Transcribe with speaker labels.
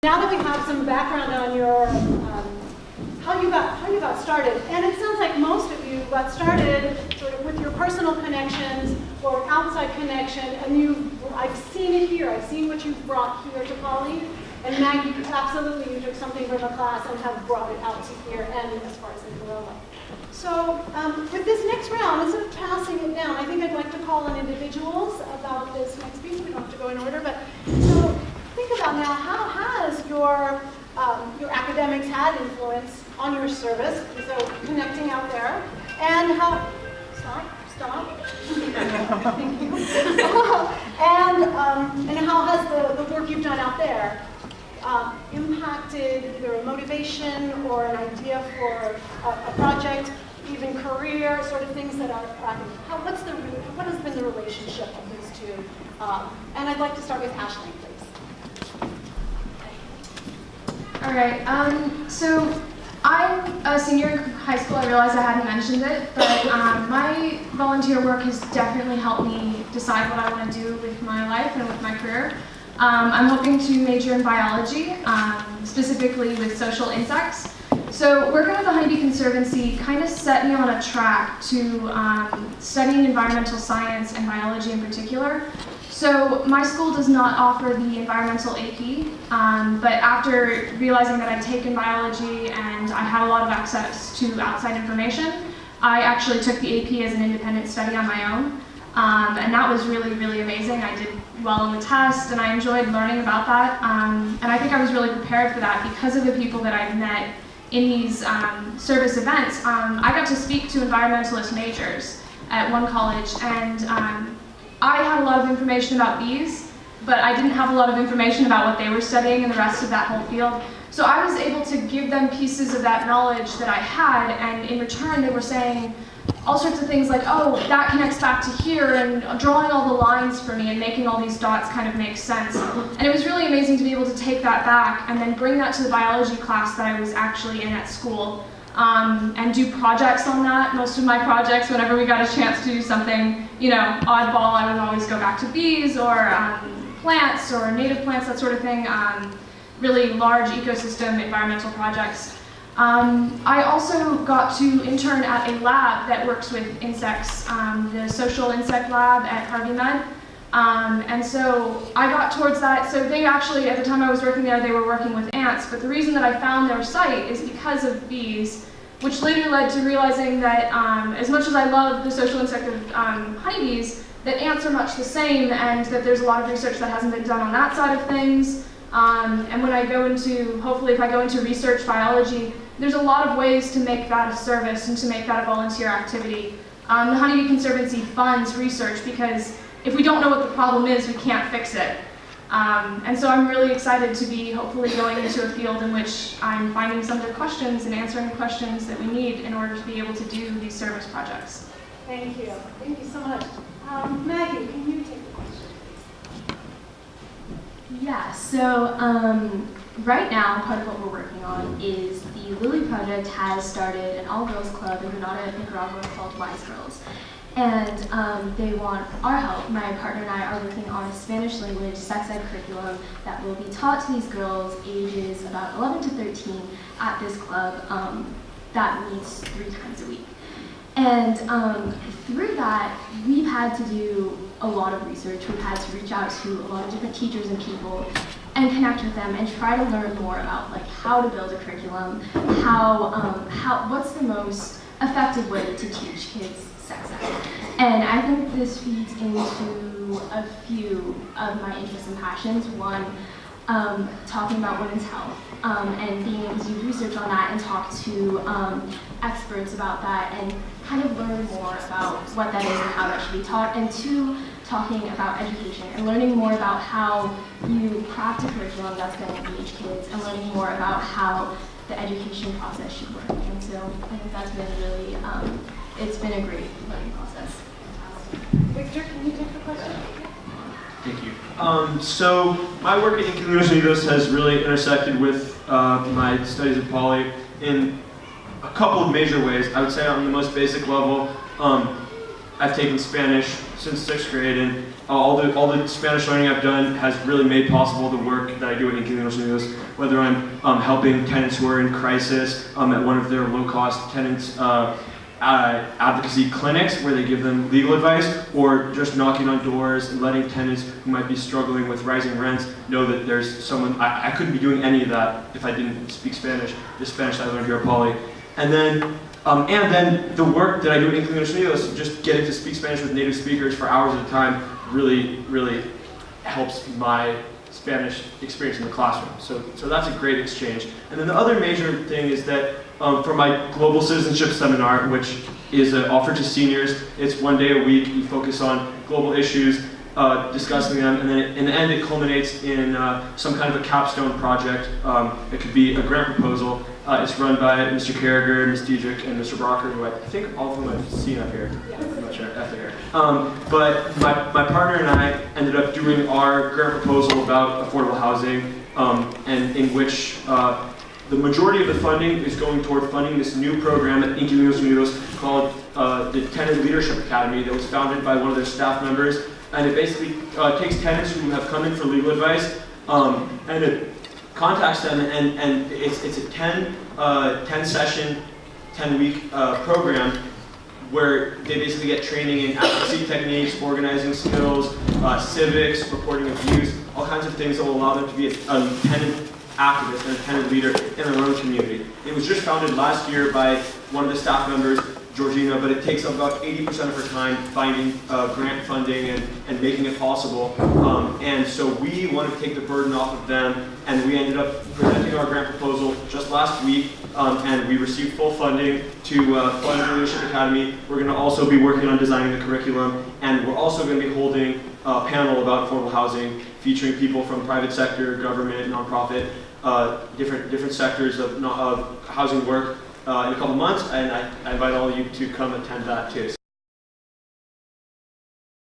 Speaker 1: Now that we have some background on your how you got started, and it sounds like most of you got started sort of with your personal connections or outside connection, and I've seen it here. I've seen what you've brought here to Poly, and Maggie, absolutely, you took something from a class and have brought it out to here, and as far as in Corolla. So with this next round, instead of passing it down, I think I'd like to call on individuals about this next piece. We don't have to go in order, but so think about now, how has your academics had influence on your service, so connecting out there, and how, stop. Thank you. And how has the work you've done out there impacted either a motivation or an idea for a project, even career, sort of things that are, what has been the relationship of these two? And I'd like to start with Ashley, please.
Speaker 2: All right, so I'm a senior in high school. I realize I hadn't mentioned it, but my volunteer work has definitely helped me decide what I want to do with my life and with my career. I'm hoping to major in biology, specifically with social insects. So working with the Honeybee Conservancy kind of set me on a track to studying environmental science and biology in particular. So my school does not offer the environmental AP, but after realizing that I'd taken biology and I had a lot of access to outside information, I actually took the AP as an independent study on my own. And that was really, really amazing. I did well on the test and I enjoyed learning about that. And I think I was really prepared for that because of the people that I've met in these service events. I got to speak to environmentalist majors at one college, and I had a lot of information about bees, but I didn't have a lot of information about what they were studying and the rest of that whole field. So I was able to give them pieces of that knowledge that I had, and in return they were saying all sorts of things like, oh, that connects back to here, and drawing all the lines for me and making all these dots kind of make sense. And it was really amazing to be able to take that back and then bring that to the biology class that I was actually in at school, and do projects on that. Most of my projects, whenever we got a chance to do something, oddball, I would always go back to bees or plants or native plants, that sort of thing, really large ecosystem environmental projects. I also got to intern at a lab that works with insects, the social insect lab at Harvey Med. And so I got towards that. So they actually, at the time I was working there, they were working with ants. But the reason that I found their site is because of bees, which later led to realizing that as much as I love the social insect of honeybees, that ants are much the same, and that there's a lot of research that hasn't been done on that side of things. And when I go into, hopefully if I go into research biology, there's a lot of ways to make that a service and to make that a volunteer activity. The Honeybee Conservancy funds research because if we don't know what the problem is, we can't fix it. And so I'm really excited to be hopefully going into a field in which I'm finding some of the questions and answering the questions that we need in order to be able to do these service projects.
Speaker 1: Thank you. Thank you so much. Maggie, can you take the question?
Speaker 3: Yeah, so right now, part of what we're working on is the Lily Project has started an all-girls club in Granada, Nicaragua called Wise Girls. And they want our help. My partner and I are working on a Spanish language sex ed curriculum that will be taught to these girls ages about 11 to 13 at this club that meets 3 times a week. And through that, we've had to do a lot of research. We've had to reach out to a lot of different teachers and people and connect with them and try to learn more about how to build a curriculum, what's the most effective way to teach kids sex ed. And I think this feeds into a few of my interests and passions. One, talking about women's health and being able to do research on that and talk to experts about that and kind of learn more about what that is and how that should be taught. And 2, talking about education and learning more about how you craft a curriculum that's going to engage kids and learning more about how the education process should work. And so I think that's been really, it's been a great learning process.
Speaker 1: Victor, can you take the question?
Speaker 4: Thank you. So my work at Inclusion Unidos has really intersected with my studies at Poly in a couple of major ways. I would say on the most basic level, I've taken Spanish since 6th grade, and all the Spanish learning I've done has really made possible the work that I do at Inquilinos Unidos, whether I'm helping tenants who are in crisis at one of their low-cost tenants advocacy clinics where they give them legal advice, or just knocking on doors and letting tenants who might be struggling with rising rents know that there's someone. I couldn't be doing any of that if I didn't speak Spanish, the Spanish I learned here at Poly. And then the work that I do at Inquilinos Unidos, just getting to speak Spanish with native speakers for hours at a time, really, really helps my Spanish experience in the classroom. So that's a great exchange. And then the other major thing is that for my global citizenship seminar, which is offered to seniors, it's 1 day a week. You focus on global issues, discussing them, and then in the end it culminates in some kind of a capstone project. It could be a grant proposal. It's run by Mr. Carragher, Ms. Diedrich, and Mr. Brocker, who I think all of whom I've seen up here. I'm not sure if they're here. But my partner and I ended up doing our grant proposal about affordable housing, and in which the majority of the funding is going toward funding this new program at Inquilinos Unidos called the Tenant Leadership Academy that was founded by one of their staff members. And it basically takes tenants who have come in for legal advice, and it contacts them, and it's a 10 session, 10 week program where they basically get training in advocacy techniques, organizing skills, civics, reporting abuse, all kinds of things that will allow them to be a tenant activist and a tenant leader in their own community. It was just founded last year by one of the staff members, Georgina, but it takes up about 80% of her time finding grant funding and making it possible. And so we wanted to take the burden off of them, and we ended up presenting our grant proposal just last week, and we received full funding to fund the Leadership Academy. We're going to also be working on designing the curriculum, and we're also going to be holding a panel about affordable housing, featuring people from private sector, government, nonprofit, different sectors of housing work in a couple months, and I invite all of you to come attend that too. So